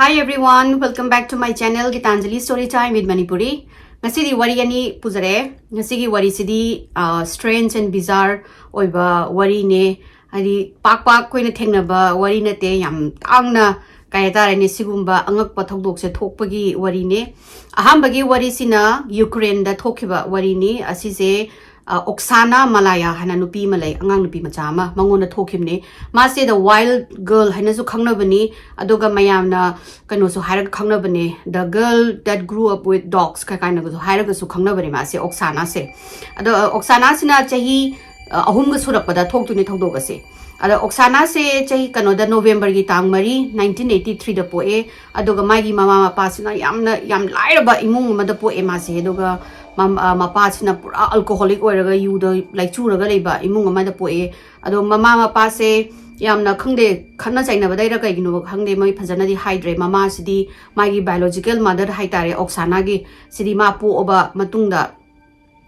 Hi everyone, welcome back to my channel Gitanjali Story Time with Manipuri. Ngasi di wari ani puzare. Ngasi gi wari sidi strange and bizarre oiba wari ne. Adi pak koi na thengna ba wari na te yam tangna kaya tara ne sigumba angak pathok se thokpagi wari ne. Ahambagi wari sina Ukraine da thokiba wari ni asise Oksana Malaya hana nupi malay angang nupi machama mangona thokimne mase the wild girl hana su khangna bani adoga mayam na kano su haira khangna bani the girl that grew up with dogs ka kind of su haira su khangna bani mase Oksana se ado Oksana sina chahi ahum ga surapada thok tuni thok doga se ado Oksana se chahi kano da November gi tang mari 1983 da poe adoga magi mama mapa sina yam laira ba imung ma da poe mase adoga mapa sina pura alcoholic oiraga yuda like churaga leiba imung amada poe ado mama mapa se yamna khangde khana chaina badaira kai ginu khangde mai phajana di hydre mama sidi magi biological mother haitare Oksana gi sidi ma po oba matungda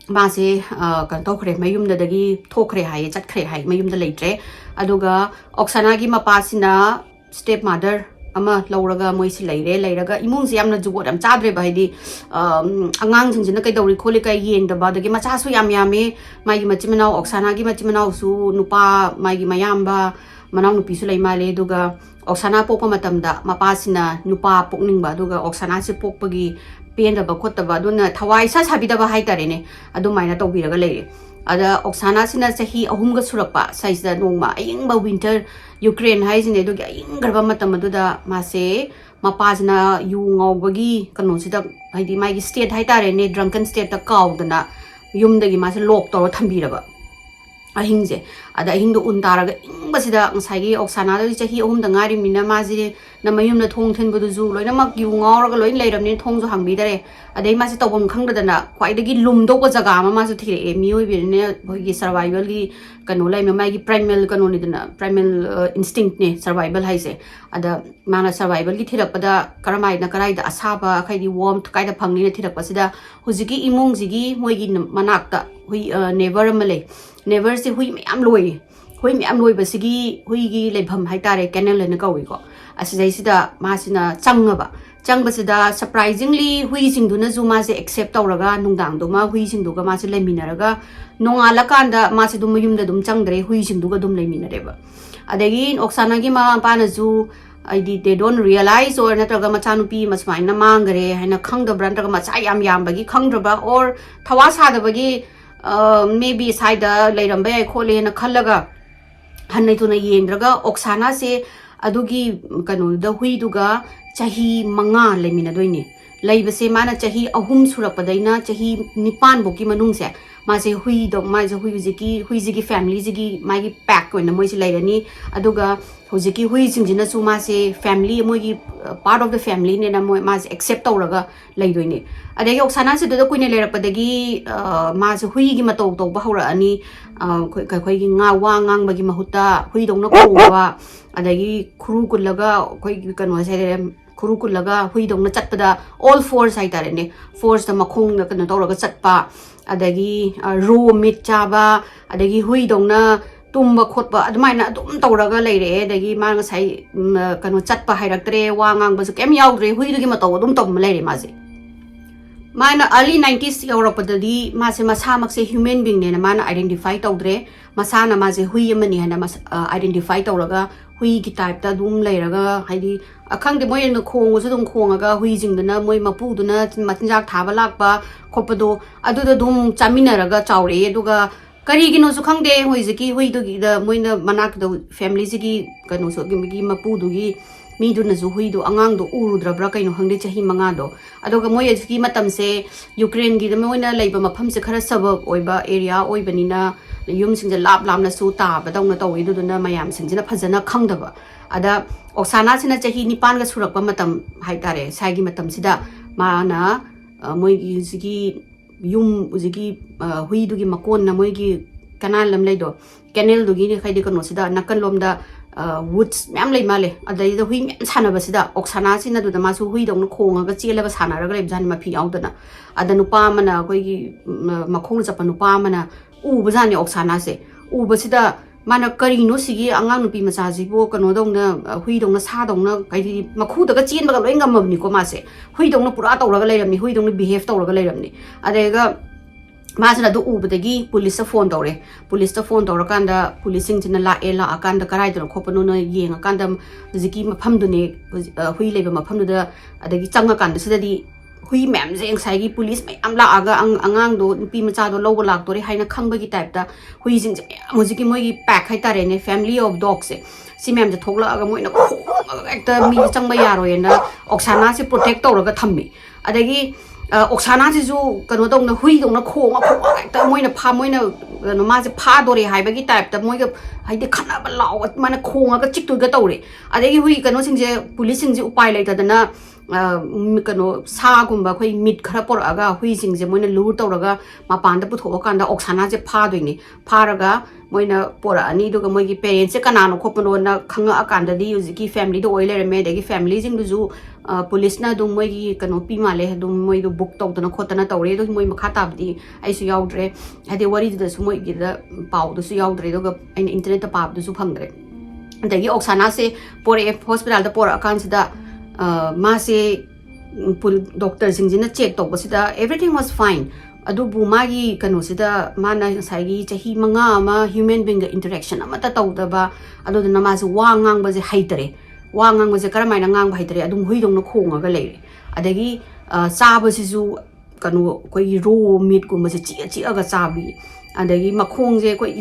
ma se kan tokhre mayum da dagi thokre hai chatkhre hai mayum da leitre aduga Oksana gi mapa sina step mother ama lauraga moisi leiraga imung si yamna jugot am chadre ba hidi angang jingjina kai dawri khole kai yeng da ba dagi macha su yame magi machimana Oksana gi machimana su nupa magi mayamba manang nupi su leimale duga Oksana pokpa matamda mapasina nupa pokning ba duga Oksana se pokpagi penda ba khotta ba duna thawai sa sabida ba haitare ne adu maina tawbiraga leire ada Oksana sina chahi ahumga surapa size da nongma ayingba winter Ukraine haisine dugi ayinggarba matamada mase mapasna yu ngaobagi kano sida haidi maigi state haitare ne drunken state ta kaudana yumdagi mase lock toro thambiraba ahingje ada ahingdo untaraga ingbasida ngasagi Oksana da chahi ahum da ngari mina maji na mayum na thong then bodu ju loina mak yu ngauraga loin leiramni thong ju hangbi dare adai mase tawbam khangdana kwaidagi lumdo ko jaga ma masu thire mioi birne bogi survival gi kano lai ma gi primal kano ni dana primal instinct ne survival haise ada mana survival gi thirapada karamai na karai da asaba khaidi warmth kaida phangni na thirapasida hujiki imung jigi moigi manakta hui neighbor male neighbor se hui mayam loi basigi hui gi leibham haitare canal na kawi ko asijai sida masina changbasida surprisingly hui singduna zu ma se accept tawraga nungdang do ma hui singduga ma se leminaraga nongala kanda ma se dum yumda dum changdre hui singduga dum leminareba adagi Oksana gi ma pa na zu they don't realize or natraga machanupi masmaina mangare haina khangda brantraga macha yam bagi khangdraba or thawasa da bagi maybe side leiramba ai khole na khallaga hanai tuna yendraga Oksana se adugi kanu da hui duga chahi manga lemina doine leibase mana chahi ahum surapadaina chahi nipan boki manung se mase hui do mase hui jiki family jiki magi pack koina moi se leirani aduga hojiki hui singjina su mase family moi part of the family ne na moi mase accept tawraga leidoine adagi Oksana se do koine leirapadagi mase hui gi matau to ba hora ani khoi gi ngawa ngang bagi mahuta hui dongna kowa adagi khuru kullaga khoi kanwa se khuru kullaga hui dongna chatpada all fours haitare ne fours da makhong na kana tawraga chatpa adagi raw meat chaba adagi hui dongna tumba khotba admaina adum tawraga leire adagi ma ngasai kano chatpa hairaktre wa ngang ba su kem yaudre hui dugi mataw adum tom leire maje mana early 90s Europadadi mase masamak se human being ne mana identify tawdre masana maje hui amani hana identify tawraga hui gi type ta dum leiraga haidi akhang de moi na khong su dum khongaga hui jingdana moi mapu duna matinjak thaba lakpa khopado adu da dum chaminaraga chawre aduga kari gi no su khang de hui jiki hui du gi da moi na manak do family jiki kanu so gi mapu du gi mi du na zu hui du angang do urudra bra kaino hangde chahi manga do adoga moi jiki matam se Ukraine gi da moi na leiba mapham se khara sabab oiba area oibanina yum sing lap na su ta ba dong na tawi du na mayam sing jina phajana khangdaba ada Oksana sina chahi nipan ga surakpa matam haitare saigi matam sida mana moi gi jiki yum jiki hui du gi makon na moi gi canal lam leido canal du gi ni khaidi kano sida nakal lomda woods myam lei male adai da hui myam sana basida Oksana sina du da masu hui dong na khonga ga chela ga sana ra ga lebjan ma phi audana adanu pa mana koi gi makhong chapa nu pa mana u bajani Oksana se u basida mana karino sigi angang nupi masaji bo kano dong na hui dong na sa dong na kai makhu daga chin ba loi ngam ni ko ma se hui dong na pura tawra ga leiram ni hui dong na behave tawra ga leiram ni adega masana do ubadagi police phone tawre police phone tawra kanda policing jina la ela akanda karai do khopano na yeng akanda ziki mafam du ne hui leba mafam du da adagi changa kanda sidadi hui ma'am jengsai police mai am la aga angang do nupi macha do lobo lak tori haina khangba gi type ta hui jing je mujiki moi gi pack hai tare ne family of dogs si ma'am je thokla aga moi na ekta mi changba yaro yena oksana se protect tawra ga thammi adagi oksana ji ju kano dong na hui dong na khong ekta moi na pha moi na no ma je pha dore hai ba gi type ta moi ga hai de khana ba law mana khong ga chik tu ga tawre adagi hui kano sing je police sing je upai lai ta dana kano sa gumba khoi mit khara por aga hui sing je moina lur tawraga mapan da putho kanda oksana je pha doini pharaga moina pora ani do ga moi gi parents se kana no khopno na khanga akanda di uziki family do oile reme de gi family jing du ju police na do moi gi kano pi male do moi do book taw na khotana tawre do moi makha tab di ai su yaudre hade wari da su moi gi da pau do su yaudre do ga internet ta pap do su phangre dagi oksana se pore hospital da pora akan sida मासे doctor सिंजिना check तौबसिदा everything was fine अदुबु मागी कनोसिदा माना साइगी चही मंगा अमा ह्यूमन बीइंग इंटरेक्शन अमता तौदबा अदुदना मासे वा ngang हाइतरे वा ngang बजे करमाइना ngang हाइतरे अदुम हुइदोंना खोंगागा लेरे अदगी चाबसिजु कनो कोई रो मीट गुमसे चिअगा चाबी अदगी मखोंजे कोई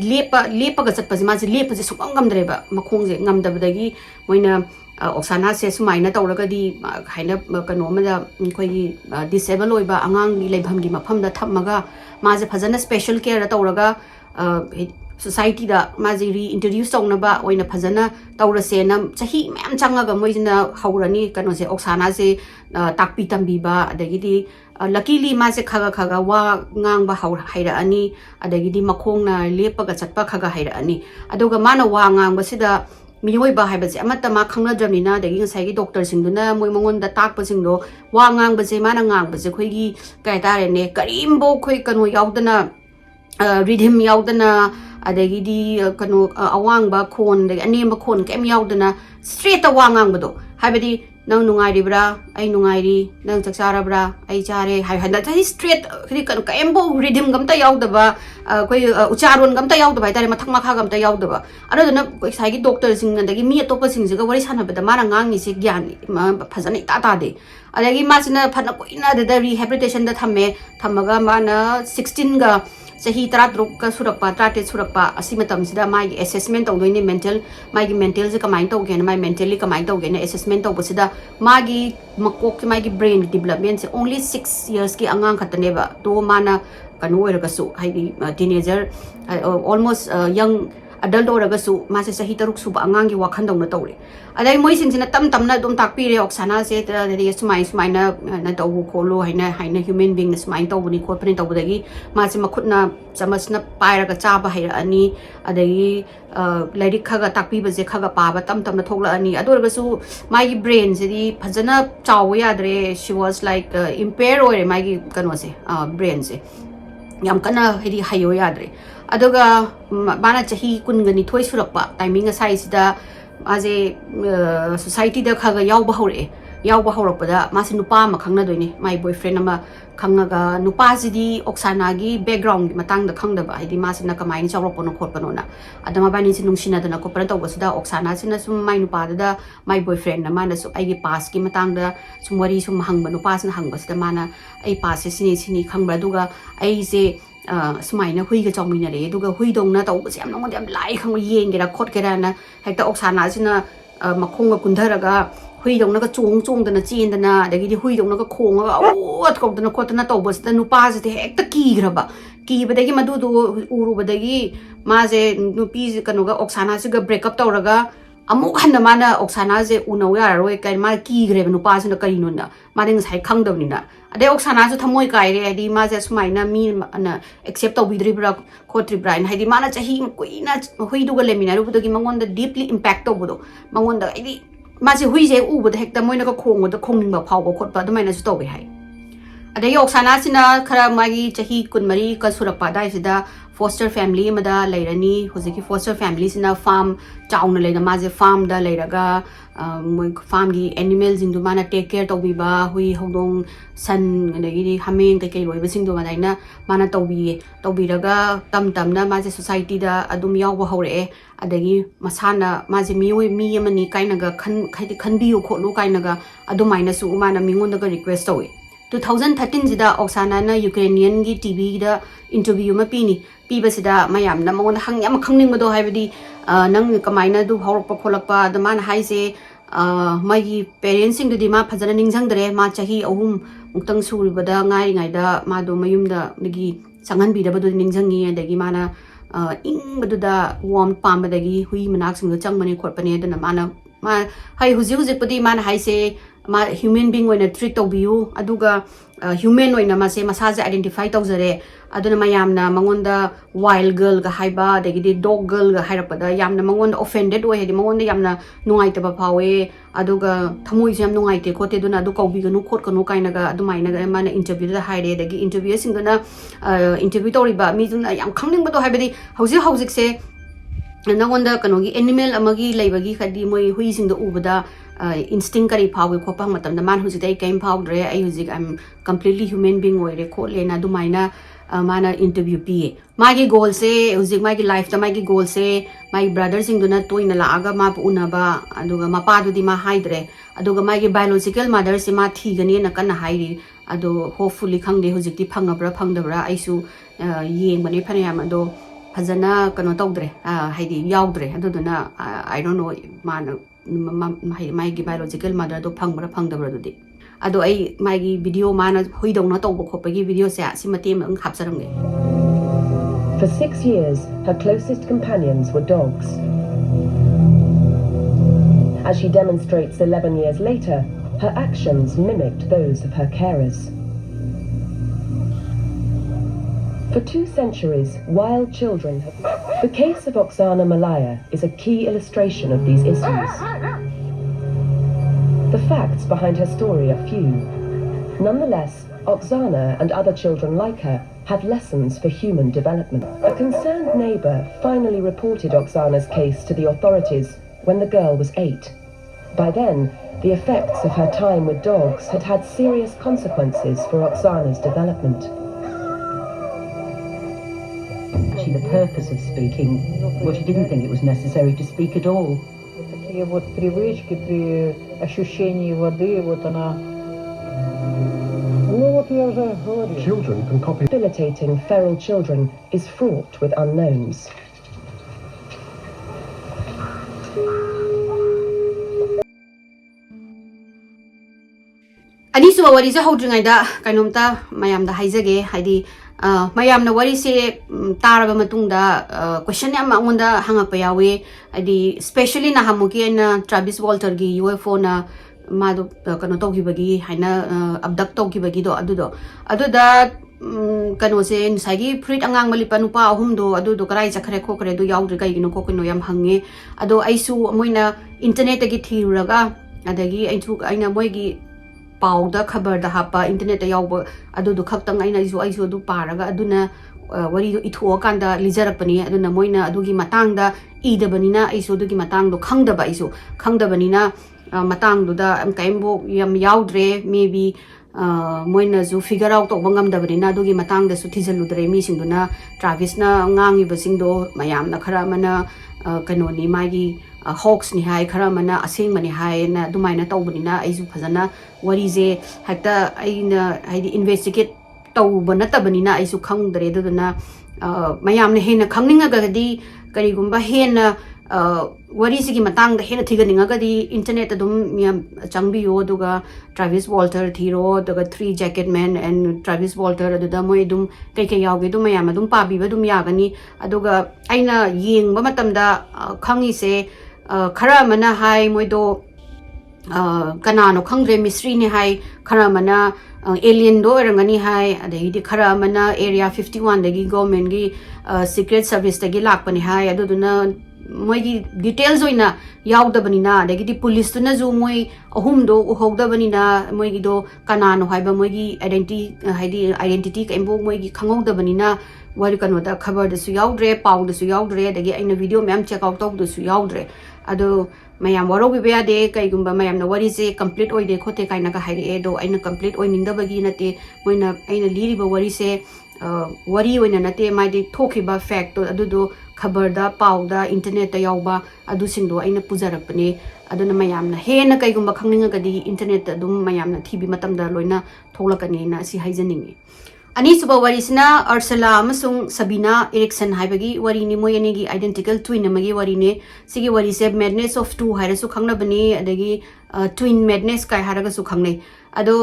लेपगा चटपसे मासे लेपसे सुंगम गमद्रेबा मखोंजे ngमदबदगी Moina oksana se sumaina tawragadi haina kano amada khoi disable oiba angang gi leibham gi mafam da thammaga maje phajana special care tawraga society da maje reintroduce tawnaba oina phajana tawrase na chahi mem changaga moijina haurani kano se oksana se takpi tambi ba adagidi luckily maje khaga wa ngang ba haur haira ani adagidi makhong na lepaga chatpa khaga haira ani aduga mana wa ngang ba sida मियोय बा हाइबसे अमता मा खंगना जमिना दगी साइगी doctor सिंगदुना मोय मंगोन दा ताक पसिंगदो वा ngang बसे माना ngang बसे खोइगी काय तारे ने करीमबो खोइ कनो यावदना रिधिम यावदना अदगी दी कनो अवांग बा खोन दगी अनेम खोन केम यावदना स्ट्रेट वा ngang बदो हाइबदी नंग नुंगाइरिब्रा आई नुंगाइरि नंग चक्सारब्रा आई चारे हाइ हंदा थाइ स्ट्रेट खरि कनो केमबो रिधिम गमता यावदबा कोई उच्चारण गमता यावदबा हाइतारे मथक मखा गमता यावदबा अदुना कोई साइगी डॉक्टर सिंग दगी मी अतोप सिंग जगा वरि सानबदा माना ngang से ज्ञान फजन इता तादे अदगी मासिना फना कोइना द रिहेबिलिटेशन द थमे थमगा माना 16 गा सही तरा द्रुक का सुरक्पा त्राटे सुरक्पा असि मतमसिदा मागी असेसमेंट तौदोइने मेंटल मागी मेंटल से कमाइन तौगेन माई मेंटली कमाइन तौगेन असेसमेंट तौबसिदा मागी मकोक मागी ब्रेन डेवलपमेंट से ओनली 6 years की अंगांग खतनेबा तो माना कनो ओरगसु हाइदी teenager almost young adult oragasu mase sahi taruk suba angang gi wakhan dawna tawre adai moi singsina tam na dum takpire oksana se tra de sumai na na tawu kholo haina human being na sumai tawuni ko pren tawdagi mase makhutna chamasna paira ga chaba haira ani adai lairik khaga takpi baje khaga paba tam na thokla ani adoragasu mai brain se di phajana chaw yadre she was like impaired ore mai gi kano se brain se yam kana hedi hayo yadre aduga bana chahi kungani thoi surakpa timing asai sida aje society da khaga yawba haurakpada masi nupa ma khangna doini my boyfriend ama khangaga nupa sidi oksana gi background gi matang da khangdaba haidi masi na kamai ni chawrok pono khotpano na adama bani si nungsina da na ko pran tawba sida oksana sina sum my nupa da my boyfriend na mana su ai gi pass gi matang da sum wari sum hangba nupa sin hangba sida mana ai pass sini khangbra duga ai se sumaina hui ga chawmina re duga hui dong na taw se am nong am lai khang yeng gera khot gera na hekta oksana sina makhong ga kundharaga hui dong na ga chong da na chen da na dagi di hui dong na ga khong ga at ko da na khot na taw bas da nupa se te hekta ki graba ki badagi madu do uru badagi ma je nupi kanu ga oksana se ga break up tawraga amuk hanna mana oksana je unaw ya roi kai ma ki greba nupa se na karino na ma ding sai khang dawni na ade oksana ju thamoi kai re adi ma je sumaina mi na accept tawbidri bra khotri brain haidi mana chahi koina hui du ga lemina ru budagi mangon da deeply impact tawbudo mangon da adi ma je hui je u bud hekta moina ka khong da khongning ba phaw ba khotpa du maina ju tawbe hai adai oksana sina khara magi chahi kunmari ka surakpa dai sida foster family amada leirani hojiki foster family sina farm chauna leina maje farm da leiraga moi farm gi animals indu mana take care tobiba hui hodong san adagi hameng kai kai loiba sing do madaina mana tobiraga tam na maje society da adum yaw ba hore adagi masana maje mi amani kainaga khanbiyu kholu kainaga adumaina su mana mingonda ga request towe 2013 jida Oksana na Ukrainian gi TV da interview ma pini piba sida mayam na mangona hang yam khangning mado haibadi nang kamaina du horokpa kholakpa da man haise magi parents sing du di ma phajana ningjang dare ma chahi ahum muktang suribada ngai ngai da ma do mayum da gi sangan bi da badu ningjangi adagi mana ing badu da warm pam badagi hui manak sing du changmani khotpani da mana ma hai huji padi man haise ma human being when a treat to view aduga human when ma se massage identify to jare aduna mayamna mangonda wild girl ga haiba degi dog girl ga hairapada yamna mangonda offended way hedi mangonda yamna nungai ta ba pawe aduga thamoi jam nungai te khote duna adu kaubi ganu khot kanu kaina ga adu maina ga mana interview da haire degi interview sing duna interview to riba mi duna yam khangning ba to haibadi hauzik se nangonda kanogi animal amagi laibagi khadi moi hui sing da ubada instinct kari power ko pang matam da man huji dai game power re ai huji I'm completely human being oire ko le na du maina mana interview pi magi goal se huji magi life da magi goal se my brother sing duna toina la aga ma una ba aduga ma pa du di ma haidre aduga magi biological mother se ma thi gani na kana hairi adu hopefully khangde huji ti phangabra phangdabra aisu yeng bani phanayam ado fazana kano tawdre haidi yaudre aduduna I don't know mana my biological mother do phangbra phangdabra dudi ado ai my video mana hoidong na tawbo khopagi video se simati ang khapsaramge. For 6 years her closest companions were dogs. As she demonstrates 11 years later, her actions mimicked those of her carers. For 2 centuries, wild children have... The case of Oksana Malaya is a key illustration of these issues. The facts behind her story are few. Nonetheless, Oksana and other children like her have lessons for human development. A concerned neighbor finally reported Oksana's case to the authorities when the girl was 8. By then, the effects of her time with dogs had had serious consequences for Oksana's development. The purpose of speaking, well, she didn't think it was necessary to speak at all. Такие вот привычки при ощущении воды, вот она. Ну вот я уже говорил. Children can copy. Rehabilitating feral children is fraught with unknowns. Ani suwa wari se hodringai da kainomta mayam da haijage haidi mayam na wari se taraba matungda question yam angonda hangakpa yawe adi especially na hamuki na Travis Walter gi UFO na madu kano togibagi haina abduct togibagi do aduda kano se nsagi fruit angang malipa nupa ahum do adudo karai chakhare khokre do yaudri kai gino kokino yam hange ado aisu moina internet gi thiraga adagi aina moigi pauda khabar da hapa internet yauba adu khaktang aina isu adu paraga aduna wari do itho kanda lijarakpani aduna moina adugi matangda idabanina isu adugi matang do khangdaba isu khangdabanina matang do da am kaimbo yam yaudre maybe moina zu figure out to bangam dabanina adugi matang da su thijaludre mi singduna Travis na ngangi basingdo mayam na khara mana kanoni magi hawks ni hai khara mana asing mani hai na dumaina tawbanina aisu phajana wari je hakta aina haidi investigate tawbana tabanina aisu khangdre duduna mayam ne hena khangninga gadi karigumba hena wari sigi matang da hena thiganinga gadi internet adum miam changbiyo duga Travis Walter thiro duga 3 jacket man and Travis Walter aduda moi dum kai yawge dum mayam adum pabiba dum yagani aduga aina yengba matamda khangi se khara mana hai moido kanano khangre mystery ni hai khara mana alien do rangani hai adai khara mana area 51 dagi government gi secret service dagi lakpani hai aduduna मोगी details होइना यावदबनिना अदगी police तुना जो मोई अहुमदो उहोगदबनिना मोगी दो कनानो हाइबा मोगी identity combo मोगी खंगोगदबनिना वारी कनोदा खबर दसु यावद्रे पाउ दसु यावद्रे अदगी आइना वीडियो मैम चेक आउट तौदसु यावद्रे अदो मैम वरो बिबया दे कईगुंबा मैम न वारी से कंप्लीट ओइदे खोते काइना का हाइरे दो आइना कंप्लीट ओइनिंगदबगी नते मोइना आइना लीरिबा वारी से वारी ओइना नते माइदे थोखिबा फैक्ट तो अदुदो खबरदा पाउदा इंटरनेट ता यावबा अदुसिंदो आइना पुजारपने अदुना मैम न हेना कईगुंबा खंगनिंगगदी इंटरनेट दुम मैम न थीबी मतमदा लोइना थोलकनी ना सि हाइजनिंगी अनीसुबा वरीसना अर्सला अमसुंग सबीना एरिक्सन हाइबगी वरीनी मोयनीगी आइडेंटिकल ट्विन अमगी वरीने सिगी वरीसे मैडनेस ऑफ टू हाइरसु खंगनबनी अदगी ट्विन मैडनेस काय हारगसु खंगनै अदो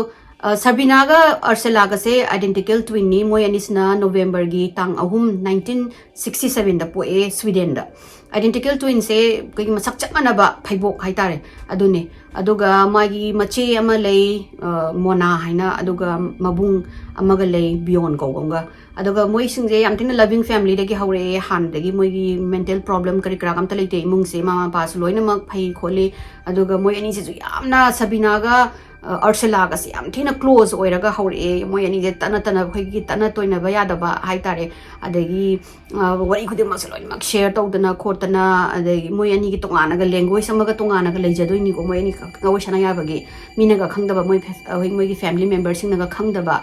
सबीनागा अर्सलागा से आइडेंटिकल ट्विन नि मोयनीसना नवंबर गी तांग अहुम 1967 दा पोए स्वीडन दा आइडेंटिकल ट्विन से कई मसक चमनबा pheibok हाइतारे अदुने अदुगा मागी मचे अमा लई मोना हाइना अदुगा मबुंग अमगा लई बियोन कौगंगा अदुगा मोइ सिंजे यामतिन लविंग फैमिली दगी हौरे हान दगी मोइगी मेंटल प्रॉब्लम करी क्राग अमता लेते इमुंग से मामा पास लोइना मग फै खोले अदुगा मोइ अनि से यामना सबीनागा अर्सलागा से याम थिना क्लोज ओइरागा हौरे मोइ अनि जे तना तना खैगी तना तोइना बा यादबा हाइतारे अदगी वरी खुदे मस लोइन मग शेयर तौदना खोतना अदगी मोइ अनि की तोंगानागा लैंग्वेज अमगा तोंगानागा लेजदोइनी को मोइ अनि गवै सना याबगे मीनागा खंगदबा मोइ की फैमिली मेंबर सिंगनागा खंगदबा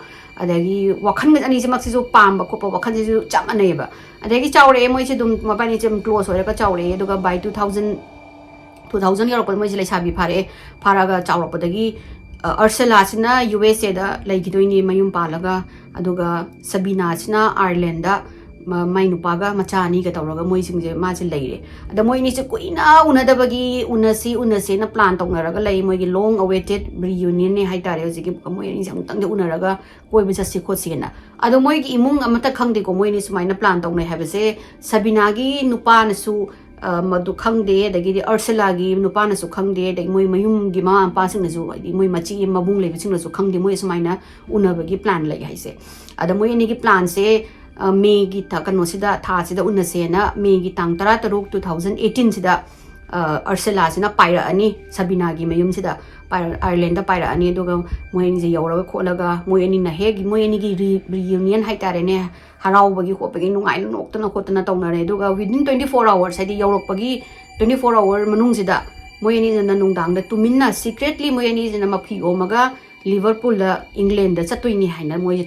अदगी वखन अनि से मक्सिजो पामबा खोप वखन से चामनेबा अदगी चावरे मोइ से दुम मबानी से क्लोज ओइरागा चावरे दुगा बाय 2000 यरको मोइ से लेसाबी फारागा चावरपदगी अर्सलासिना USA दा लैगिदोइनी मयुम पालगा अदुगा सबीनासिना आयरलैंड दा माइ नुपागा मचा अनि गा तौरगा मोइ सिंजे मासे लैरे अदा मोइ नि से कुइना उनदबगी उनसे ना प्लान तौनरगा लै मोइगी लॉन्ग अवेटेड रियूनियन ने हाइतारे होजिकी मोइ नि से तंग उनरगा कोइ बिसा सिखोसिना अदो मोइगी इमुंग अमता खंगदे को मोइ नि सुमाइना प्लान तौनै हाबसे सबीनागी नुपानसु मधु खंगदे दगी अर्सलागी नुपानसु खंगदे दगी मोइ मयुमगी मा पासिंगसु मोइ मची मबुंग लेबिसिंगसु खंगदे मोइ सुमाइना उनबगी प्लान लै हाइसे अदा मोइ अनिगी प्लान से मे गी कनोसिदा थासिदा उनसेना मे गी तांग 13 2018 सिदा अर्सलासिना पाइरा अनि सबीनागी मयुमसिदा आयरलैंड दा पाइरा अनि दुगा मोइ नि जे यौरगा खोलगा मोइ अनि ना हेगी मोइ अनि गी रियूनियन हाइतारेने हराउबगी खोपगी नुंगाइ नोक्तना खोतना तौनरे दुगा विदिन 24 आवर्स हाइदि यौरकपगी 24 आवर मनुंगसिदा मोइ अनि जना नुंगदांग दा तुमिन्ना सीक्रेटली मोइ अनि जना मफी ओमगा लिवरपूल दा इंग्लैंड दा चतोइनी हाइना मोइ जे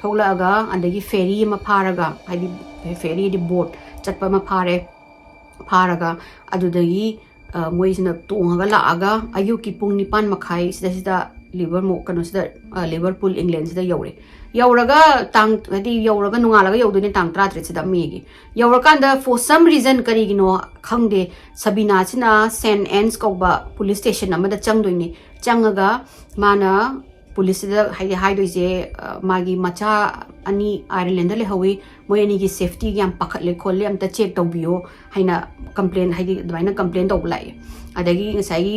थोलगा अदगी फेरी मा फारगा हाइदि फेरी दि बोट चटपा मा फारगा अदुदगी मोइ जना तोंगा लागा अयुकी पुंग 9 मखाइ सिदा लिवरपूल इंग्लैंड सिदा यौरगा तांग हदी यौरगा नुंगालगा यौदोने तांग 13 सिदा मेगी यौरकांदा फॉर सम रीजन करिगिनो खंगदे सबीना सिना सेंट एन्स कौबा पुलिस स्टेशन अमदा चंगदोइने चंगगा माना पुलिस हाइदे हाइदोइजे मागी मचा अनि आयरलैंड ले हवी मोइ अनि की सेफ्टी याम पखले खोले अमता चेक तौबियो हाइना कंप्लेन हाइदि दबाइना कंप्लेन तौबलाई अदगी ngसाई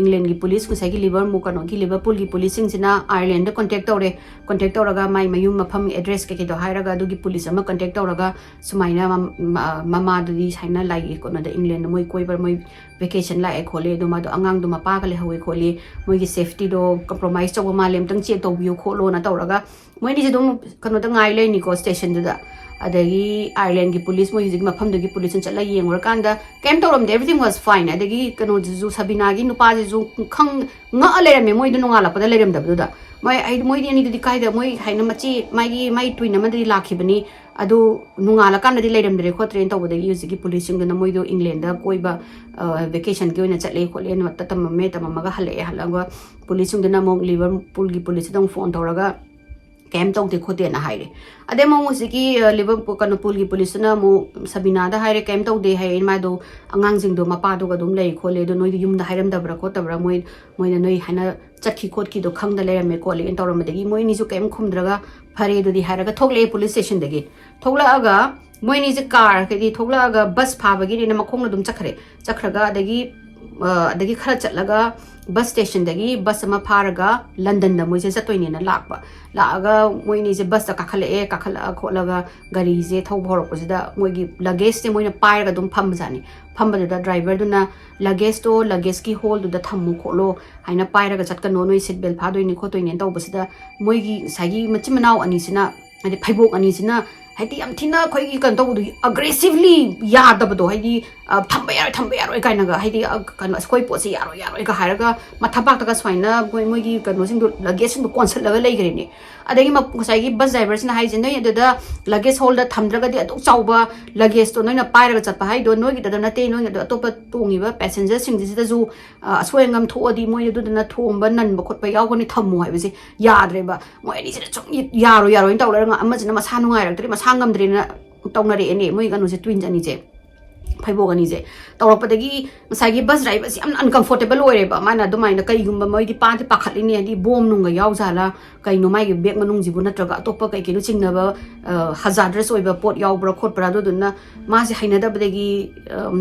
इंग्लैंड की पुलिस ngसाई लिवरपूल की पुलिस सिंगसिना आयरलैंड कांटेक्ट तौरगा माइ मयुम मफम एड्रेस के दो हायरगा दुगी पुलिस अमा कांटेक्ट तौरगा सुमाइना ममा दुदी साइना लाई कोना द इंग्लैंड मोइ कोइबर मोइ वेकेशन लाए खोले दुमा दो अंगांग दुमा पागले हवे खोले मोइ की सेफ्टी दो कंप्रोमाइज तौबा मालेम तंग चेक तौबियो खोलो ना तौरगा मोइ नि जे दुम कनो त ngai ले निको स्टेशन दुदा अदगी आयरलैंड की पुलिस मोइ जिग मफम दुगी पुलिस चला येंगर कांदा केम तौरम दे एवरीथिंग वाज फाइन अदगी कनो जु सबीनागी नुपा जु खंग nga लेरमे मोइ दु नोंगाला पदा लेरम दबदुदा मोइ नि दुदी काइदा मोइ हाइना मची माई ट्विन अमदि लाखिबनी अदु नोंगाला कांदि लेरम दरे खोत्रेन तौबदगी युजिगी पुलिस सिंगना मोइ दो इंग्लैंड दा कोइबा वेकेशन के ओइना चले खोले न ततमगा हलगा पुलिस सिंगना मो लिवरपूल की पुलिस दंग फोन तौरगा कैम तौते खोते ना हाइरे अदे मो मुसिकी लिवरपूल कनपुल की पुलिस ना मो सबीना दा हाइरे कैम तौदे हाइ मा दो अंगांग जिंग दो मपा दो गदुम लै खोले दो नोइ युम दा हाइरम दबरा खोतबरा मोइ नोइ हाइना चखी खोत की दो खंग दा लेरमे कोले इन तौरम दगी मोइ नि जो कैम खुमद्रगा फरे दुदी हाइरगा थोकले पुलिस स्टेशन दगी थोकलागा मोइ नि जे कार केदी थोकलागा बस फाबगी ने मखोंग दुम चखरे चखरगा दगी adagi khara chatlaga bus station dagi bus ama pharaga London da moise chattoine na lakba laaga moini je bus ta kakhala kholaga gari je thau bhorok sida moigi luggage je moina pairaga dum pham jani phamba da driver duna luggage ki hold da thammu kholo haina pairaga chatkano noi seat belt phadoini khotoine tawbasida moigi sagi machimanaw ani sina ade pheibok ani sina haiti am thina khoi gi kan tawdu aggressively yadabdo haidi thamba yaro kainaga haidi kan khoi po se yaro ka haraga mathabak ta ka swaina moi gi kan sing luggage sing consult laga leigre ni adagi ma sai gi bus driver sina hai jin noi da luggage holder thamdraga di atu chauba luggage to noina pairaga chatpa hai do noi gi da na te noi da topa tongi ba passenger sing ji da ju aswengam tho adi moi du da na thomba nan ba khot pa yaw ko ni thammu hai bise yadre ba moi ni sina chung yaro in tawla nga amma jina ma sa nungai rak tri ma sangam drina tawnare ene moi ganu se twins ani je pheibok ani je tawrapadagi masagi bus driver si am uncomfortable ore ba mana dumaina kai gumba moi gi paati pakhatini adi bom nunga yaw jala kai no mai gi bag manung jibu natraga atopa kai kinu chingna ba hazardous oiba pot yaw bra khot bra do dunna ma si haina da badagi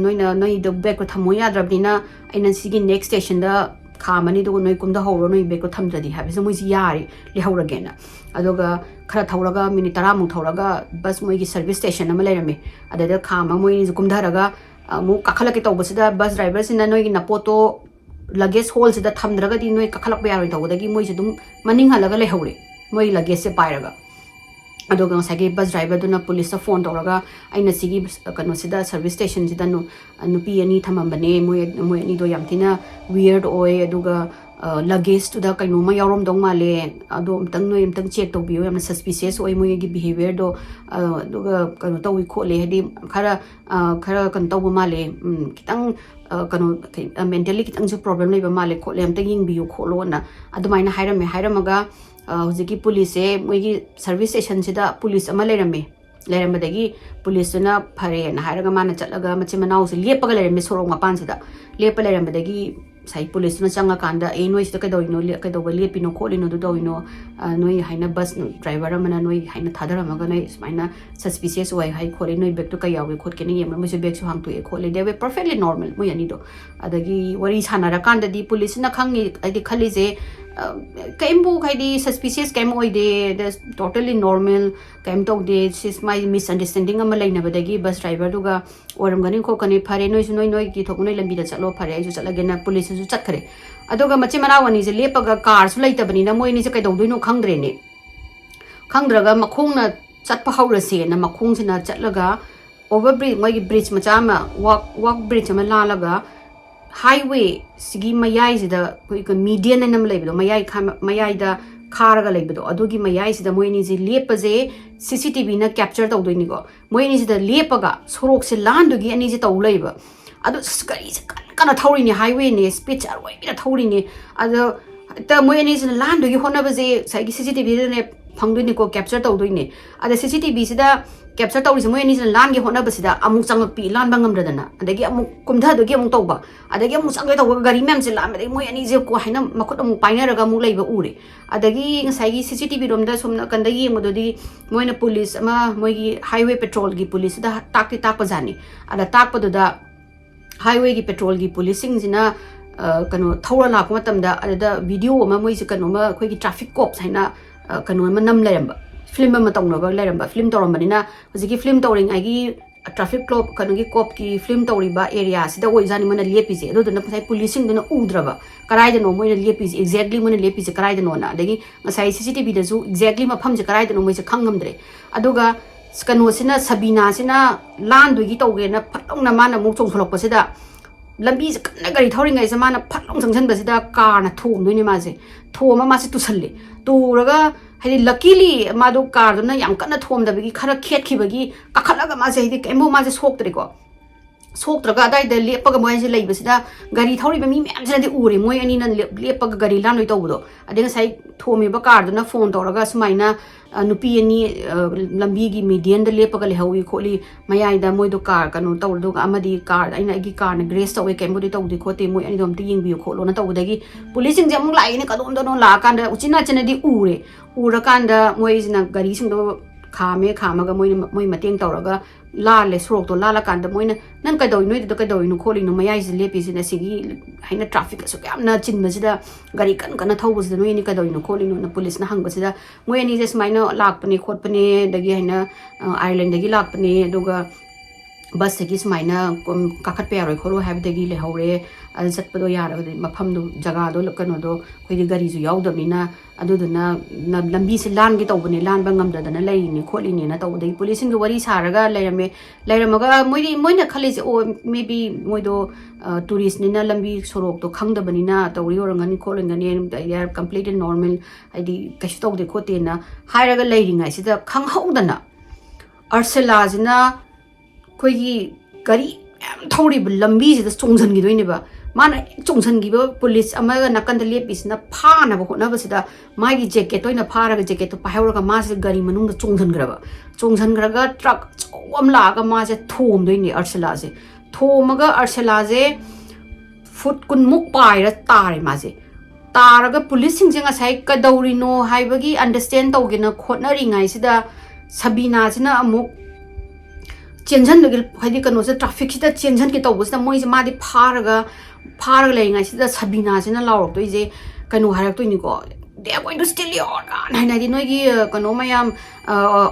noi the bag ko thamo yadrabnina aina sigi next station da khamani do noi kumda hawro noi bag ko thamdradi habi so moi si yari li hawragena adoga khara thawraga minute 10 mu thawraga bus moi gi service station ama lerame adada khama moi ni kumdharaga mu kakhala ke tawbasida bus driver sina noi gi napoto luggage hole sida thamdraga di noi kakhalak ba yaroi tawdagi moi se dum maning halaga le hawre moi luggage se pairaga adoga sagi bus driver duna police phone tawraga aina sigi kano sida service station sida no nupi ani thamambane moi ani do yamtina weird oi adoga luggage to the kaino ma yarom dong male ado amtang noi amtang check to biyo yamna suspicious oi moi gi behavior do adoga kano to wi khole hedi khara kan to male kitang kano mentally kitang ju problem nei ba male khole amtang ying biyo kholo na adumaina hairamaga hojiki police moi gi service station sida police ama lerambadagi police na phare na hairaga mana chatlaga machimanaw se lepaga lerame sorong mapan sida lepa lerambadagi sai police na changa kanda e noi sta kadoino lepino kholino do doino noi haina bus driver amana noi haina thadara maga noi smaina suspicious way hai khole noi back to kayawe khot kene yem mo se back so hang to e khole they were perfectly normal mo yani do adagi wari sanara kanda di police na khangi adi khali je kaimbu khaidi suspicious kaim oide that's totally normal kaim to de is my misunderstanding am laina badagi bus driver duga oram gani kho kani phare noi ki thoknoi lambi da chalo phare ai ju chalage na police ju chakhare adoga machi manawani je lepaga car su laita bani na moi ni je kai doino khangdre ne khangdraga makhong na chatpa haurase na makhong sina chatlaga overbridge moi gi bridge macha ma walk bridge ma lalaga highway sigi mayai sida koi median nam leibido mayai da kharaga leibido adugi mayai sida moini ji lepaje cctv na capture tawdoini go moini sida lepaga sorok se landugi ani ji tawleiba adu skari kana thaurini highway ne speed arwai ira thaurini adu ta moini ji landugi honabaje saigi cctv ne phangdoini ko capture tawdoini ada cctv sida capture tawri se moini ji lan ge honabasida amuk changpi lan bangam radana adagi amuk kumdha dogi amuk tawba adagi amuk changai tawga gari mem se lam moi ani je ko haina makot amuk painaraga amuk leiba ure adagi ngasai cctv romda somna kanda yemododi moina police ama moigi highway patrol gi police da takti takpajani ada takpaduda highway gi patrol gi police sing jina kano thawra la ko matamda ada video ama moi se kano ma khoi gi traffic cops haina kano ma nam leramba film ma tawna ba leramba film tawrambanina hojiki film tawring agi traffic cop kano gi cop ki film tawri ba area sida oi jani mana lepise do dona sai policing dona udraba karai da no moina lepise exactly mana lepise karai da no na dagi ngasai cctv da ju exactly ma pham je karai da no moi se khangamdre aduga kano sina Sabina sina lan du gi tawge na phatong na mana mu chong tholok pasida lambi se kana gari thauring ai se mana phatlong jangjan basida car na thom doini ma se thoma ma se tusalle turaga hadi luckily madu car na yam kana thom da bagi khara khet khibagi kakhalaga ma se hidi kemo ma se soktre ko soktraga dai de lepaga moi se leibasida gari thauri ba mi mem se di ure moi ani na lepaga gari lan loi tawdo adeng sai thomi ba car na phone toraga sumaina nupi ani lambi gi median da lepaga le hawi kholi mayai da moi do car kanu tawdo ga amadi car aina gi car na grace tawe kemo di tawdi khote moi ani dom ti ying bi kholo na tawdagi policing jam lai ne kadom do no la kan da uchina chena di ura kan da moi jina gari sing do khame khamaga moi mateng tawraga लाले सोरोक तो लाला कांद Moina none कदोइ नोइ the कदोइ नु खोलि नु मयाइ से लेपि सिना सिगी हैना traffic सु यामना चिनबसिदा गाड़ी कन कन थौबसिदा नोइ नि कदोइ नु खोलि नु न पुलिस ना हंगबसिदा मोइ नि जे स्माइना लाकपने खोटपने दगी हैना आयरलैंड दगी लाकपने दुगा बस से सुमाइना काखत पे यारोइ खोलो हाबदगी लेहौरे चटपदो यारगदि मफमदो जगादो कनोदो खोइदि गाड़ीजु याउदबनिना अदुदना लंबी से लान के तौबने लान बंगमदना लैनि खोलिनि ना तौबदगी पुलिसिंग वरी सारगा लैरमगा मोइना खलेसे ओ मे बी मोइदो टूरिस्ट निना लंबी सोरोक तो खंगदबनिना तौरी ओरंगनि खोलंगनि दे आर कंप्लीटली नॉर्मल आइदि कशु तौदे खोतेना हायरगा लैरिंगाइ सिदा खंगहौदना अर्सेलाजना कोई गाड़ी थौरी लंबी से चोंजनगिदोइनेबा माना चोंजनगिबा पुलिस अमगा नकंद लेपिसना फानाबा होनाबसिदा मागी जैकेट ओइना फारगा जैकेट तो पाहौरगा मासे गाड़ी मनुंग चोंजनग्रगा ट्रक चौम लागा मासे थोमदोइने थोमगा अर्सेलाजे फुट कुनमुक पाइरा तारे मासे तारगा पुलिस सिंजे ngasai kadawrino haibagi understand tawgena khotnaringaisida sabinasina amuk चेंजन लगे हाइदी कनो से ट्रैफिक सिदा चेंजन के तौबसिदा मोइसे मादी फारगा लेंगाइ सिदा सबीना सिना लाउरतो इजे कनो हारक्तोइनिको they are going to steal your organ हाइनादि नोइगी कनो मयाम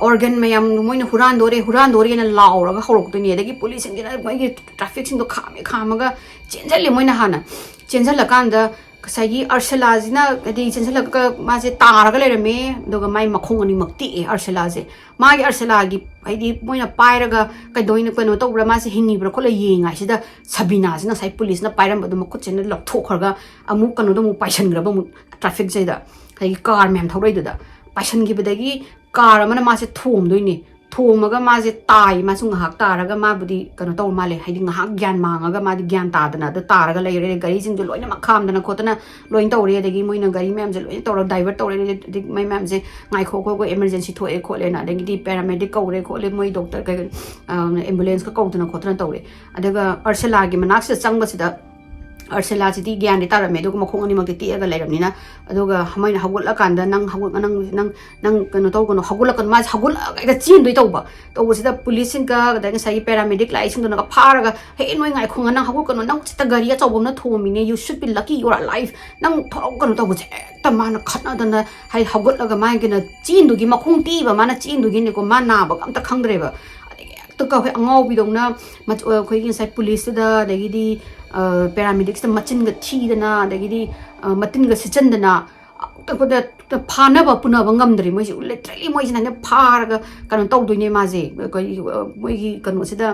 organ मयाम मोइना हुरान दोरे ना लाउरगा हौरक्तोइनि अदगी पुलिस सिंगिना मोइगी ट्रैफिक सिंदो खामगा चेंजले मोइना हाना चेंजलकांदा कसैगी अर्सेलाजिना कदि चेंजलका मासे तारगा लेरमे दोगा माइ मखोंग अनि मक्ति अर्सेलाजे मागी अर्सेलागी हाइदि मोइना पाइरगा कदोइना कनो तौब्रा मासे हिंगिब्रा खोला येंगाइसिदा सबीनाजिना साइ पुलिसना पाइरमबदो मखुचेना लथोखरगा अमु कनोदो मु पाइसनग्रबा मु ट्रैफिक जैदा हाइ कार मैम थौरैदुदा पाइसनगिबदगी कार अमना मासे थोमदोइने थोमगा मासे ताइ मासु ngahak तारगा माबुदी कनो तौ माले हाइदि ngahak ज्ञान मांगागा मादि ज्ञान तादना द तारगा लैरे गाड़ी सिंजो लोइना मखामदना खोतना लोइन तौरे दगी मोइना गाड़ी मैम जे लोइन तौर divert तौरे my ma'am J ngaikho ko emergency thoe khole na dagi di paramedic kaure khole moi doctor ka ambulance ka kaudana khotana taure adaga Ursula gi manak se changbasida Ursula ji di gyan de tarame do makhong ani mak ti aga lairamnina aduga hamaina hagul akanda nang kano tau kono hagul kan ma hagul ga chin doi tauba tobusida police singa da sai paramedic lai sing na pharaga he noi ngai khong nang hagul kono nang chita gari achobom na thomine you should be lucky you are alive nang thorok kono tabu ta mana khatna dana hai hagul aga ma gina chin dugi makhong ti ba mana chin dugi ne ko ma na ba am ta khangdreba to ka he angau bidongna ma khoi gi sai police da dagi di paramedics the machin ga thi dana dagi di matin ga sichen dana to da phana ba puna ba ngamdri moi literally moi jina ne pharaga kan taw doine ma je moi gi kan sida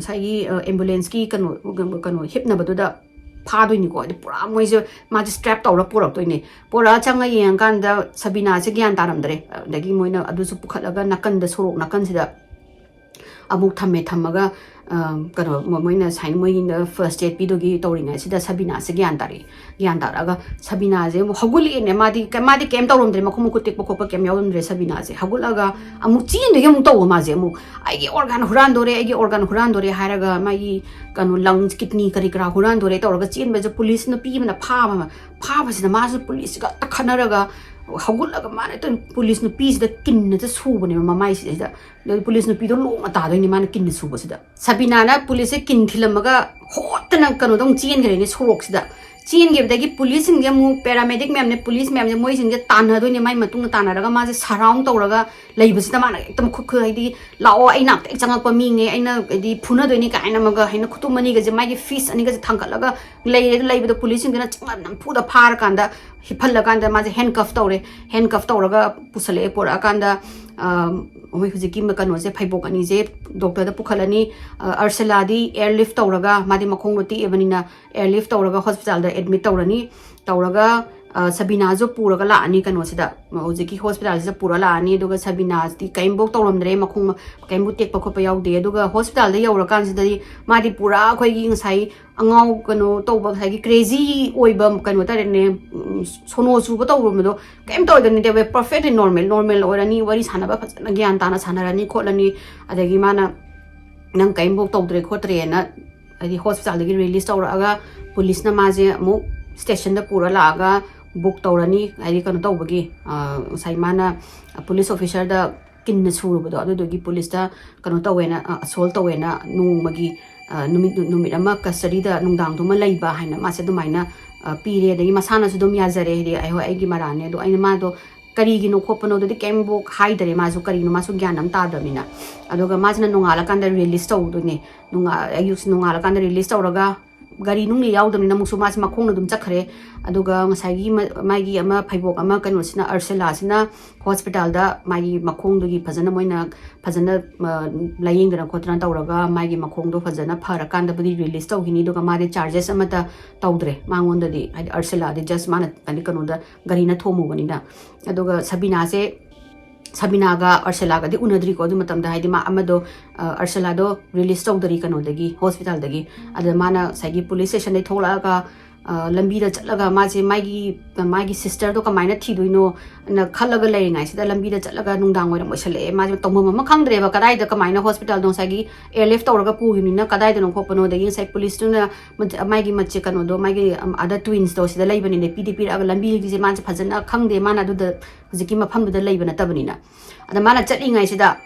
sai ambulance ki kan hipna ba da फादोइनि को पुरा मोइसे माजे strap तौरा पुरक तोइने पुरा चंगा यें कांदा सबीना से ज्ञान तारमदरे दगी मोइना अदुसु पुखलगा नकन द सोरोक नकन सिदा अमुक थम्मगा कनो मोइना साइन मोइन फर्स्ट एड पिदोगी तौरिना सिदा सबीना से ज्ञान तारगा सबीना जे हगुली ने मादी केम तौरमदरे मखुम कुटेक पखोप केम यावमदरे सबीना जे हगुलगा अमुक चीन दे यम तौ माजे अमुक आइगे organ हुरान दोरे हायरगा माई कनो लंग्स किडनी करी करा हुरान दोरे तौरगा चीन बजे पुलिस न पी मना फाबसिदा मासु पुलिस गा तखनरगा हगुलगा माने त पुलिस न पीस द किन्न त सुबने ममाइ सिदा पुलिस न पीदो लोंग तादोइनि माने किन्न सुबसिदा सबीना ना पुलिस किन थिलमगा होतना कनो दं चीन गरे ने सोरोक्सिदा चीन गे पुलिस सिंगे मु पैरामेडिक मैम ने पुलिस मैम ने मोइ सिंगे तानदोइने माइ मतुंग तानरगा माजे सराउंड तौरगा लैबसिदा माने एकदम खुख हाइदि लाओ आइना tek changakpa minge aina edi phuna doini ka aina maga haina khutumani ga je mai fish ani ga thangkalaga leibe police sing na changa nam phuda phar kanda hifalla kanda ma je handcuff tawraga pusale pora kanda oi huji kim ka no je pheibok ani je doctor da pukhalani Ursula di airlift tawraga madi makhong roti ebanina airlift tawraga hospital da admit tawraga Sabina जो पूरा ला आनी कनो सिदा होजिकी hospital से पूरा ला आनी दुगा Sabina ती काइमबो तौरमदरे मखुंग काइमबो टेक पखोप याउदे दुगा हॉस्पिटल दे यौरा कान सिदा मादी पूरा खोइगी ngसाई अंगाउ कनो तौबा साई क्रेजी ओइबा कनो तारेने सोनो सुबो तौरमदो काइम तौरदनि दे परफेक्टली नॉर्मल ओरनी वरी सानाबा फजना ज्ञान ताना सानारानी खोलनी अदगी माना नंग काइमबो तौदरे खोत्रेना अदि हॉस्पिटल दे रिलीज तौरागा पुलिस ना माजे मु स्टेशन दा पूरा लागा बुक तौरनी आइदि कनो तौबगी साइमाना पुलिस ऑफिसर दा kinna surubado adudogi police ta kano tawena assault tawena nongmagi numit ama custody da nungdang duma leiba haina mase dumaina pire dagi masana su dum yazare ri ai ho aigi marane do aina ma do karigi no khopano do kembo haidare ma su kari no ma su gyanam ta damina adoga majna nongala kanda release tawdu ne nunga ayus nongala kanda release tawraga gari nungni yaudamina musu mas makhong dum chakre aduga ngasagi magi ama pheibok ama kano sina Ursula sina hospital da magi makhong dugi phajana moina phajana laying dana khotna tawraga magi makhong do phajana phara kanda budi release tawgini duga made charges amata tawdre mangonda di Ursula de just mana pani kano da gari na thomu banina aduga Sabina ga Ursula ga di unadri ko du matam da haidi ma amado Ursula do release tawdari kano dagi hospital dagi ada mana sagi police station dai thola ga lambi da chatlaga maje magi sister do kamaina thiduino na khalaga leingai sida lambi da chatlaga nungdang oira moisale maje tongmam ma khangdre ba kadai da kamaina hospital do sagi airlift tawraga pugini na kadai da no khopano dagi sai police tuna magi mache kano do magi other twins do sida leibani ne pdp aga lambi gi je maje phajana khangde mana du da hujiki mafam da leibana tabani na ada mana chatlingai sida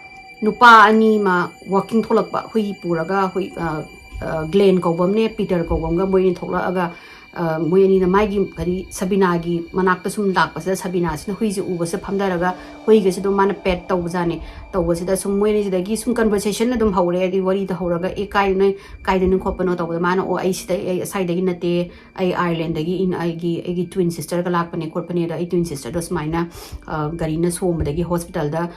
nupa ani ma walking tholakba hui puraga hui Glenn kobam ne Peter kobam ga moini thola aga moini na magi kari Sabina gi manakta sum lakpa sa Sabina sina hui ji uba sa phamdaraga hui ga sidum mana pet tawbajani tawbasida sum moini ji dagi sum conversation na dum haure di wari ta hauraga e kai noi kai den khopano tawba mana o ai sida ai sai dagi nate ai Ireland dagi in ai gi twin sister ga lakpane khopane da ai twin sister dos maina gari na som dagi hospital da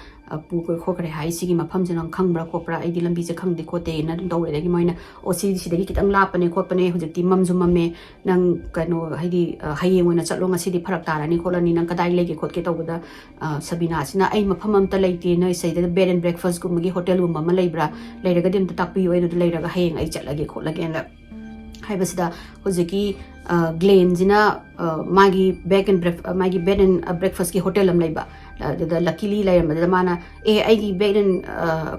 pu ko khokre hai sigi mafam jang khangbra kopra ai di lambi je khangde khote na dum dawre dagi moina o si dagi kitang lapane khopane hujikti mamju mamme nang kano haidi hayeng oina chatlo ngasi di pharak tarani kholani nang kadai lege khotke tawda Sabina sina ai mafam amta leite na sai da bed and breakfast gumgi hotel gum ma leibra leiraga dim ta takpi oi du leiraga hayeng ai chatlage kholage na haibasida hojiki Glenn jina magi bed and breakfast ki hotel am leiba the luckily lai am mana ai gi bed and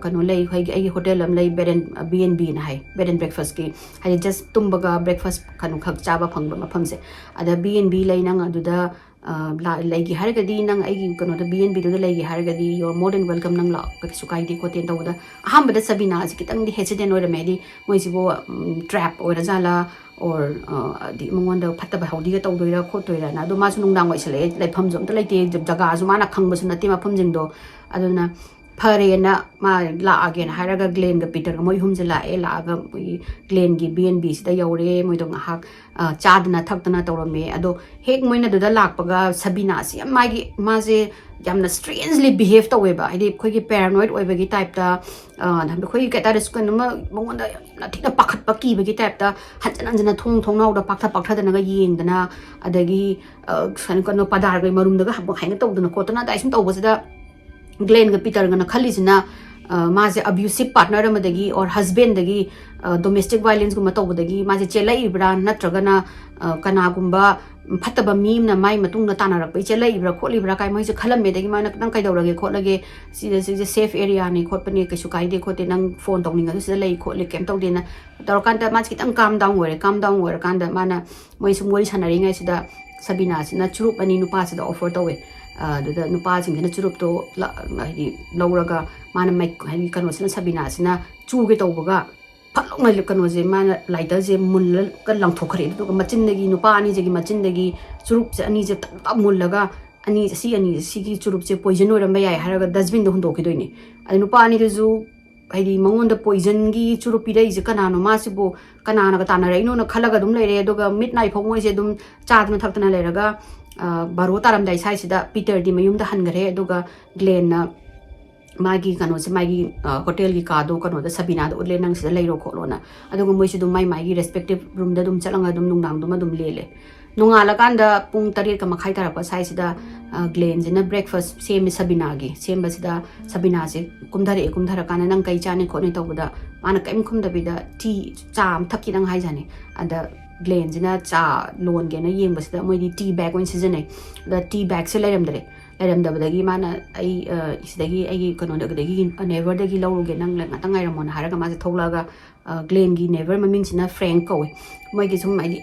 kanu lai ai hotel am lai bed and B&B na hai bed and breakfast ki hai just tumbaga breakfast kanu khak chaba phangba mafam se ada B&B lai nang aduda laigi haragadi nang aigi kano da B&B do laigi haragadi you're more than welcome nang la kasu kai di ko ten tawda aham bada Sabina ji kitang di hesitant ora medi moi sibo trap ora jala or di mongonda phatta ba hodi ga tawdoira khotoira na do ma su nungdang wai sele lai pham jom ta laite jaga ju mana khangba su nati ma pham jing do aduna phare na ma la again haraga Glenn ga Peter ga moi hum jela e la ga Glenn gi B&B sida yore moi do ngahak chadna thakna tawrame ado hek moina do da lakpaga Sabina si magi maje yamna strangely behave taweba hidi khoi gi paranoid oibagi type ta nam khoi ga ta risk no mongonda na thina pakhat paki bagi type ta hanjana thong naw da paktha da na ga yeng dana adagi san kono padar ga marum da ga habang haina tawduna kotana da isum tawbasida Glenn ga Peter ga na khalisina maze abusive partner amadagi or husband dagi domestic violence guma tawbadagi maze chelai ibra natraga na kana gumba phataba mim na mai matung na tanarak pai chelai ibra kholi ibra kai mai je khalam me dagi mana nang kai dawrage kholage si safe area ni khotpani kasu kai de khote nang phone tawninga su lai khole kem tawde na tarakanta mas kitang calm down wore kanda mana moi sum wari sanari ngai sida Sabina sina churup ani nupa sida offer tawe the nupa sing na churup to lauraga mana mai hani kano sina Sabina sina chu ge tawbaga phalong ngai kano je mana laiter je mul ka lang thokre to machin dagi nupa ani je gi machin dagi churup je ani je ta mullaga ani si gi churup je poison ora mai ai haraga dustbin do hundo khidoini ani nupa ani de ju haidi mangon da poison gi churupi dai je kana no ma sibo kana na ka tanara ino na khalaga dum leire doga midnight phomoi je dum chadna thakna leiraga baro taram dai sai sida Peter di mayum da hangare doga Glenn na magi kano se magi hotel gi ka do kano da Sabina da utle nang sida leiro kholona adoga moi su dum mai gi respective room da dum chalanga dum nungnang dum dum lele nungala kanda pung tarir ka makhai tarapa sai sida Glenn jina breakfast same Sabina gi same basida Sabina se kumdhara kana nang kai chane khone tawda mana kaim khumda bida tea cha am thakki nang hai jane ada Glenn jina cha lon ge na yeng basida moi di tea bag on season ai da tea bag se lairam dabadagi mana ai isidagi ai kono dagi never dagi lawruge nang la ngatang ai ramon haraga ma se tholaga Glen gi neighbor maming sina Frank kawe moi gi sum ai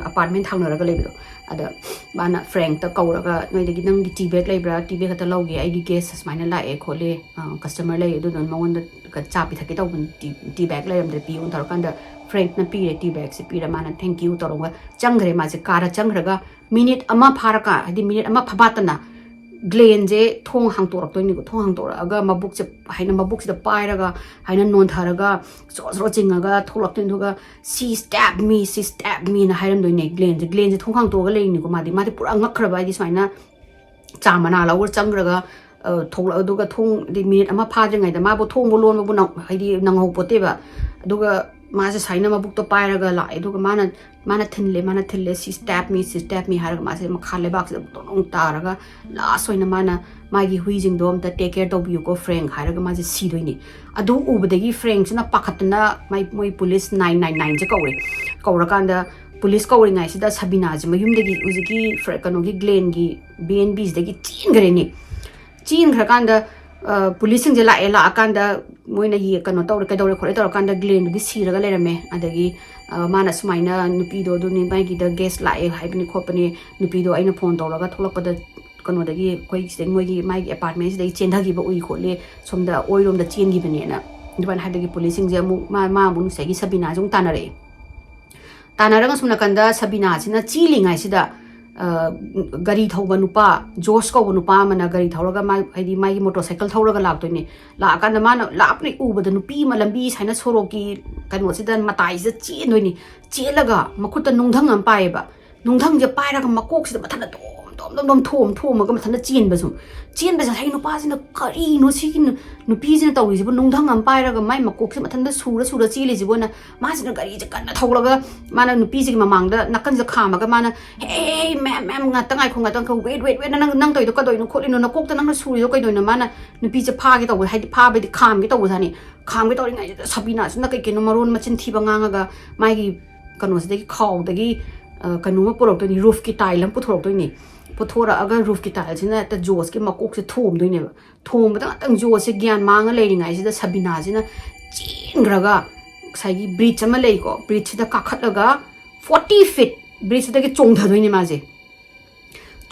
apartment thangna raga lebido ada bana Frank ta kauraga noi dagi nang gi tea bag lebra tea bag ta logi ai gi guest asmaina la e khole customer lai du don mongon ka cha pi thake tawun tea bag lai am de pi un tar kanda Frank na pi tea bag se pi ra mana thank you toronga changre ma se kara changraga minute ama pharaka hadi minute ama phabatana Glen je thong hang torak toini ko thong hang tora aga mabuk se haina mabuk se pairaga haina non tharaga so chingaga tholak tin thoga she stabbed me na hairam doine Glen je thong hang toga leini ko madi pura ngakhra bai di smaina chamana lawur changraga thol aduga thong di minute ama phajngai da ma bo thong bo lon bo na haidi nangho pote ba aduga ma se saina mabuk to pairaga la aduga mana thinle she stabbed me haraga ma se makhale bak se to nong taraga la soina mana magi huijing dom ta take care to you ko Frank haraga ma se si doini adu ubadagi Frank sina pakhatna moi police 999 je kaura kanda police kawri ngai sida Sabina je mayum dagi uziki kano gi Glen gi BNBs dagi chin khra kanda police je la akanda moina yi kano tawre kadawre khore tor kanda Glen gi siraga lerame adagi mana sumaina nupi do ni mai gi da guest la haibni khopani nupi do aina phone tawraga tholakpada kano dagi koi seng moi gi mai gi apartment dagi chendagi ba ui khole somda oirom da chen gi bane na diban hadagi police je mu ma mun segi Sabina jung tanaranga sumna kanda Sabina sina chili ngai sida gari thauba nupa Josh ko nupa mana gari thauraga mai haidi mai motorcycle thauraga laktoine la akanda mana lapni ubada nupi ma lambi saina soroki kano sida matai se chendoini chelaga makuta nungthang am paiba nungthang je pairaga makok sida mathana dom thom ma mathana chen ba sai nupa sina kari no sigi nupi sina tawri jibu nungthang am pairaga mai makok se mathana sura chili jibona ma sina gari je kanna thauraga mana nupi ji mamangda nakan je khamaga mana hey ma'am nga tangai khonga tang wait nang toy do ka doino kholino na kokta nang suri do kai doino mana nupi je pha ge taw hai pha ba di kham ge taw thani kham ge taw ngai Sabina sina kai keno maron machin thiba nganga mai gi kano se dagi khaw dagi kanu ma porok to ni roof ki tile lam puthorok to ni puthora aga roof ki tile sina ta Josh ki makok se thom doine ba thom ba tang Josh se gyan manga lei ngai sida Sabina sina chingraga saigi bridge ama lei ko bridge da kakhatlaga 40 feet bridge da ki chongtha doine ma je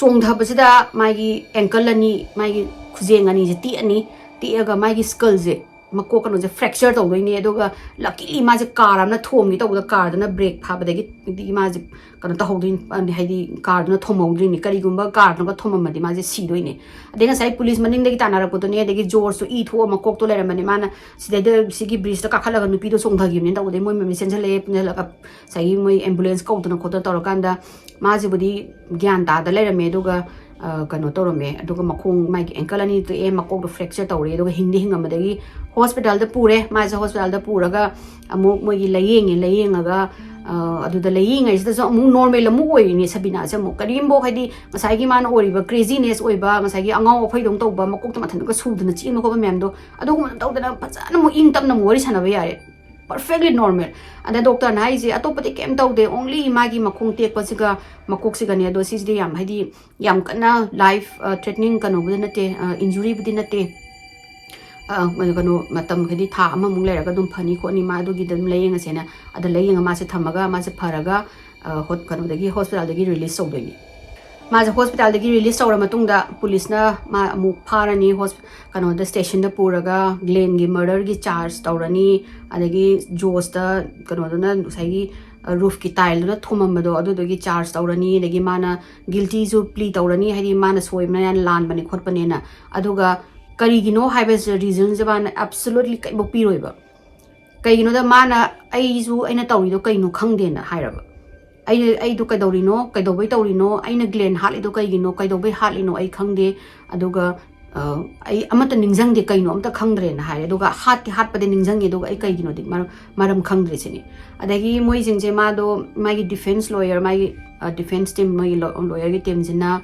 chongtha ba sida magi ankle ani magi khujeng ani je ti aga magi skull je makok kanu je fracture to doine aduga luckily ma je car amna thom gi to da car da na brake pha ba da gi di ma je kanu ta hodin ani haidi car da na thomodri ni kari gumba car na thomam ma di ma je si doine adena sai police maning da gi tanara ko to ne da gi jor so I tho makok to lera mani mana sida de sigi bridge da kakhala ga nupi do songtha gi ni da ode moi me messenger le punela ka sai moi ambulance ko to na ko to tor kanda ma je budi gyan ta da lera me duga kano torome aduga makhong mai gi ankle ani to e makok do fracture tawre aduga hingam madagi hospital da pure ma ja hospital da puraga amu moi gi layengaga aduda layinga is da amu normal amu oi ni Sabina ja mu karimbo haidi ngasai gi man oriba craziness oiba ngasai gi angau phaidong tawba makok to mathan ga suduna chin ko ba mem do aduga tawdana phajana mu ing tam na mori sanaba yare perfectly normal and the doctor na is atopati kem tawde only magi makhong tek pasiga makok siga ne do sis de yam haidi yam kana life threatening kano bu na te injury bu na te kano matam hadi tha ama mung lera ga dum phani ko ni ma do gi dam laying asena ada laying ma se thamaga ma se pharaga hot kano dagi hospital dagi release so doini ma ja hospital dagi release awra matung da police na ma mu pharani kano da station da puraga Glen gi murder gi charge tawrani adagi Josh da kano da na sai gi roof ki tile na thomam do adu dagi charge tawrani dagi mana guilty ju plea tawrani haidi mana soimna yan lan bani khotpane na aduga kari gi no highest reason jaban absolutely kai bo piroiba kai no da mana ai ju aina tawri do kai no khangde na hairaba ai do kai dawri no kai do bai tawri no aina Glen hali do kai gi no kai do bai hali no ai khangde aduga ai amata ningjang de kai no amta khangdre na hai aduga hat pa de ningjang ge do ai kai gi no dik maram khangdre chini adagi moi jing je ma do mai defense lawyer mai defense team mai lawyer gi team jina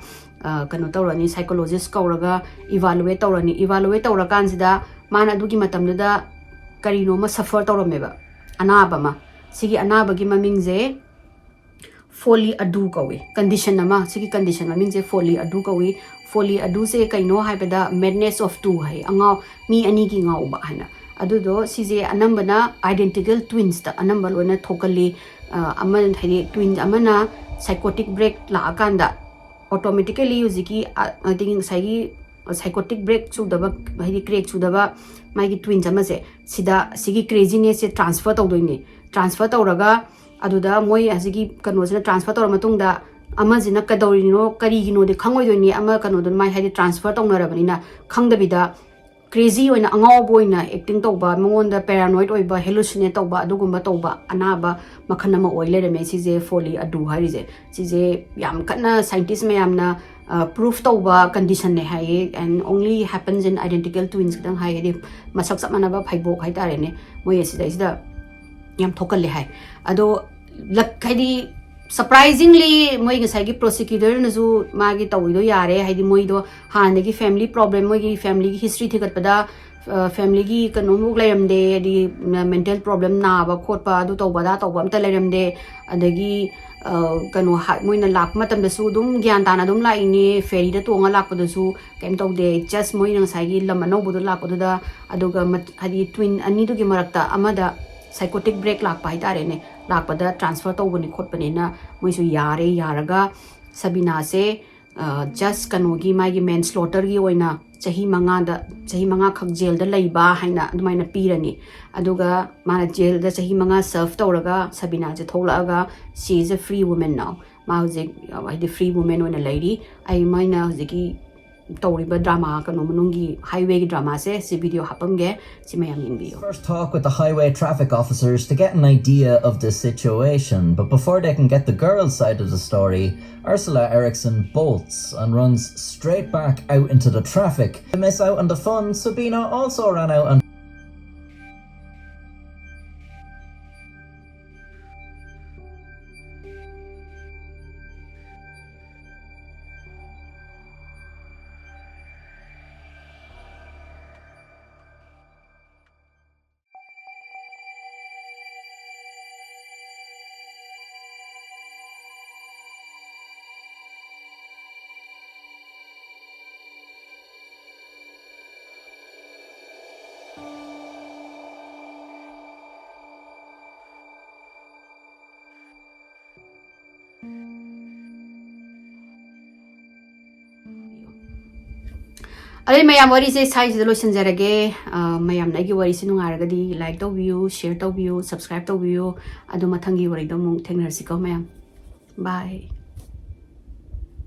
kano tawrani psychologist kauraga evaluate tawra kan sida mana adugi matam da kari no ma suffer tawrameba anaba ma sigi anaba gi maming je folie adu kawi condition nama sigi condition maming je folie adu kawi folie adu se kaino haibada madness of two hai angau mi ani gi ngau ba haina adudo sije anambana identical twins ta anamba lona thokali ama hadi twin amana psychotic break la akanda automatically uziki I think sagi psychotic break chudaba hadi crack chudaba magi twins amase sida sigi craziness se transfer tawdoini transfer tawraga aduda moi asigi kanojina transfer tawra matungda amazina kadorino karigino de khangoi ama kanodon mai hadi transfer tawnarabanina khangdabida crazy oina angao boina acting tawba mongonda paranoid oiba hallucinate tawba adugumba tawba anaba makhana ma oile me sije folie adu harise sije yam kana scientist mayamna proof tawba condition ne hai and only happens in identical twins kadang hai de masak samanaba pheibok hai tare ne moi sida yam thokal le hai ado lak hadi surprisingly moi ngasai prosecutor nazu magi tawido yare haidi moi do hanegi family problem moi family history thigat pada family gi kanomuk lairamde di mental problem na ba khotpa adu tawbada tawbam ta lairamde adagi kano moi na lak matam da su dum gyan tana dum lai ni ferry da tonga lak pa da su kem tawde just moi ngasai gi lamano budu lak pa da aduga hadi twin ani du gi marakta amada psychotic break lak pa haitare ne lak pa da transfer tawbani khotpani na moisu yare yaraga Sabina se just kanogi magi manslaughter gi oina chahi manga khak jail da leiba haina adumaina pirani aduga mana jail da chahi manga serve tawraga Sabina je tholaga she is a free woman now ma hojik the free woman oina lady ai maina hojiki tawriba drama kano manungi highway drama se si video hapamge si mayam yinbiyo. First talk with the highway traffic officers to get an idea of the situation, but before they can get the girls' side of the story, Ursula Eriksson bolts and runs straight back out into the traffic. To miss out on the fun, Sabina also ran out and अरे ma'am worry से size lotion जरगे ma'am नगी worry से नुंगारगदी like तो view share तो view subscribe तो view अदु मथंगी worry दो मुंग थेंगनरसिको ma'am bye